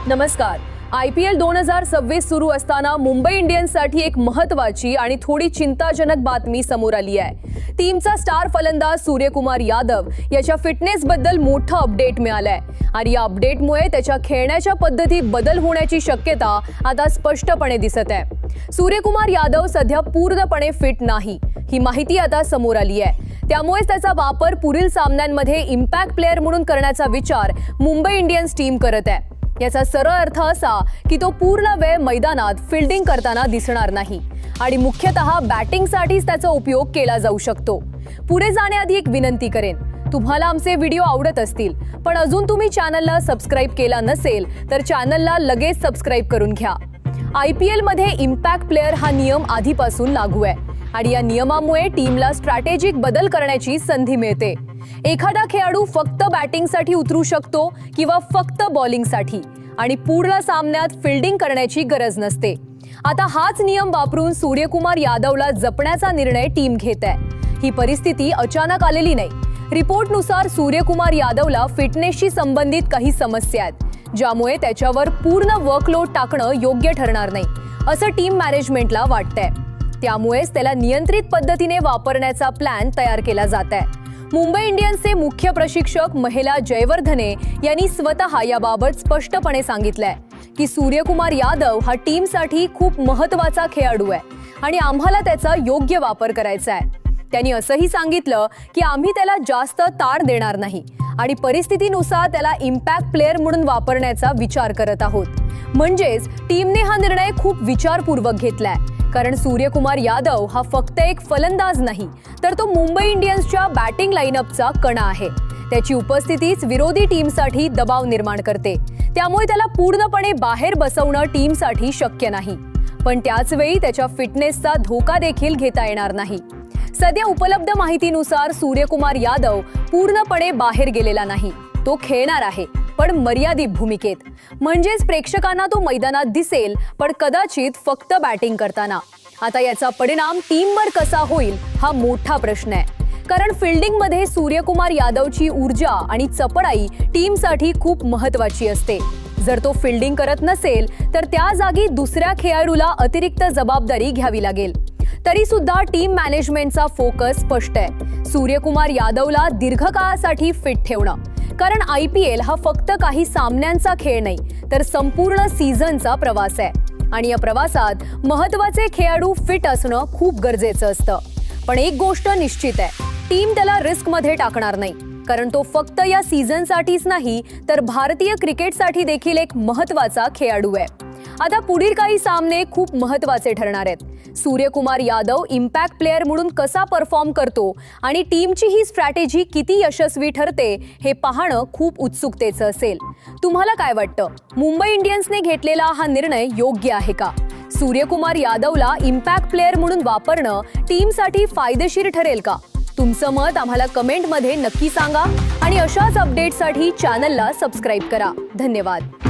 नमस्कार। IPL 2026 सुरू असताना मुंबई इंडियन्ससाठी एक महत्त्वाची आणि थोडी चिंताजनक बातमी समोर आली आहे। टीमचा स्टार फलंदाज सूर्यकुमार यादव याच्या फिटनेस बद्दल मोठं अपडेट मिळालंय आणि या अपडेटमुळे त्याच्या खेळण्याच्या पद्धतीत बदल होण्याची शक्यता आता स्पष्टपणे दिसत आहे। सूर्यकुमार यादव सध्या पूर्णपणे फिट नाही, ही माहिती आता समोर आली आहे। त्यामुळे त्याचा वापर पुढील सामन्यांमध्ये इम्पॅक्ट प्लेयर म्हणून करण्याचा विचार मुंबई इंडियन्स टीम करत आहे। याचा सरळ अर्थ असा की तो पूर्ण वेळ मैदानात फील्डिंग करताना दिसणार नाही आणि मुख्यतः बॅटिंगसाठीच त्याचा उपयोग केला जाऊ शकतो। पुढे जाण्याआधी एक विनंती करेन, तुम्हाला आमचे व्हिडिओ आवडत असतील पण अजून तुम्ही चॅनलला सबस्क्राइब केला नसेल तर चॅनलला लगेच सबस्क्राइब करून घ्या। IPL मध्ये इम्पॅक्ट प्लेयर हा नियम आधीपासून लागू आहे आणि या नियमामुळे टीमला स्ट्रॅटेजिक बदल करण्याची संधी मिळते। एखादा खेळाडू फक्त बॅटिंगसाठी उतरू शकतो किंवा फक्त बॉलिंगसाठी आणि पूर्ण सामन्यात फील्डिंग करण्याची गरज नसते। आता हाच नियम वापरून सूर्यकुमार यादवला जपण्याचा निर्णय टीम घेत आहे। ही परिस्थिती अचानक आलेली नाही। रिपोर्टनुसार सूर्यकुमार यादवला फिटनेसशी संबंधित काही समस्या आहेत, ज्यामुळे त्याच्यावर पूर्ण वर्कलोड टाकणं योग्य ठरणार नाही असं टीम मॅनेजमेंटला वाटतंय। त्यामुळेच त्याला नियंत्रित पद्धतीने वापरण्याचा प्लॅन तयार केला जात आहे। मुंबई इंडियन्सचे मुख्य प्रशिक्षक महिला जयवर्धने यांनी स्वतः याबाबत स्पष्टपणे सांगितलंय की सूर्यकुमार यादव हा टीमसाठी खूप महत्त्वाचा खेळाडू आहे आणि आम्हाला त्याचा योग्य वापर करायचा आहे। त्यांनी असंही सांगितलं की आम्ही त्याला जास्त ताण देणार नाही आणि परिस्थितीनुसार त्याला इम्पॅक्ट प्लेयर म्हणून वापरण्याचा विचार करत आहोत। म्हणजेच टीमने हा निर्णय खूप विचारपूर्वक घेतलाय, कारण सूर्यकुमार यादव हा फक्त एक फलंदाज नाही तर तो मुंबई इंडियन्सच्या बॅटिंग लाईनअपचा कणा आहे। त्याची उपस्थितीच विरोधी टीमसाठी दबाव निर्माण करते, त्यामुळे त्याला पूर्णपणे बाहेर बसवणं टीमसाठी शक्य नाही, पण त्याच वेळी त्याच्या फिटनेसचा धोका देखील घेता येणार नाही। सध्या उपलब्ध माहितीनुसार सूर्यकुमार यादव पूर्णपणे बाहेर गेलेला नाही, तो खेळणार आहे पण मर्यादित भूमिकेत। म्हणजेच प्रेक्षकांना तो मैदानात दिसेल पण कदाचित फक्त बॅटिंग करताना। आता याचा परिणाम टीमवर कसा होईल हा मोठा प्रश्न आहे, कारण फील्डिंगमध्ये सूर्यकुमार यादवची ऊर्जा आणि चपळाई टीमसाठी खूप महत्त्वाची असते। जर तो फील्डिंग करत नसेल तर त्या जागी दुसऱ्या खेळाडूला अतिरिक्त जबाबदारी घ्यावी लागेल। तरी सुद्धा टीम मॅनेजमेंटचा फोकस स्पष्ट आहे, सूर्यकुमार यादवला दीर्घकाळासाठी फिट ठेवणं, कारण IPL हा फक्त काही सामन्यांचा खेळ नाही तर संपूर्ण सीझनचा प्रवास आहे आणि या प्रवासात महत्त्वाचे खेळाडू फिट असणं खूप गरजेचं असतं। पण एक गोष्ट निश्चित आहे, टीम त्याला रिस्कमध्ये टाकणार नाही, कारण तो फक्त या सीझनसाठीच नाही तर भारतीय क्रिकेटसाठी देखील एक महत्त्वाचा खेळाडू आहे। आता पुढील काही सामने खूप महत्त्वाचे ठरणार आहेत। सूर्यकुमार यादव इम्पॅक्ट प्लेयर म्हणून कसा परफॉर्म करतो आणि टीमची ही स्ट्रॅटेजी किती यशस्वी ठरते हे पाहणं खूप उत्सुकतेचं असेल। तुम्हाला काय वाटतं, मुंबई इंडियन्सने घेतलेला हा निर्णय योग्य आहे का? सूर्यकुमार यादवला इम्पॅक्ट प्लेयर म्हणून वापरणं टीमसाठी फायदेशीर ठरेल का? तुमचं मत आम्हाला कमेंटमध्ये नक्की सांगा आणि अशाच अपडेट्ससाठी चॅनलला सबस्क्राइब करा। धन्यवाद।